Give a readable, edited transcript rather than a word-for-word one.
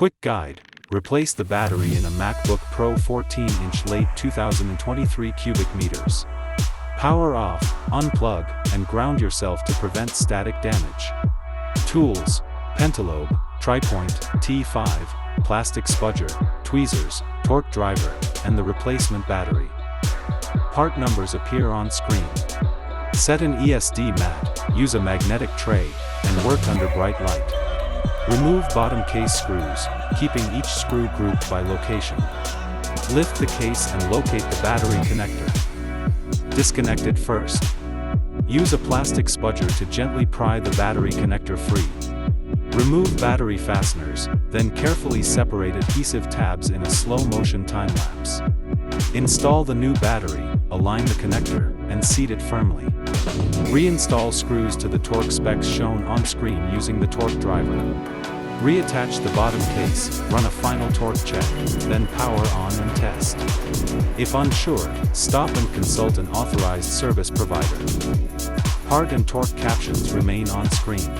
Quick guide: replace the battery in a MacBook Pro 14-inch late 2023 cubic meters. Power off, unplug, and ground yourself to prevent static damage. Tools: pentalobe, tri-point, T5, plastic spudger, tweezers, torque driver, and the replacement battery. Part numbers appear on screen. Set an ESD mat, use a magnetic tray, and work under bright light. Remove bottom case screws, keeping each screw grouped by location. Lift the case and locate the battery connector. Disconnect it first. Use a plastic spudger to gently pry the battery connector free. Remove battery fasteners, then carefully separate adhesive tabs in a slow-motion time-lapse. Install the new battery, align the connector, and seat it firmly. Reinstall screws to the torque specs shown on screen using the torque driver. Reattach the bottom case, run a final torque check, then power on and test. If unsure, stop and consult an authorized service provider. Part and torque captions remain on screen.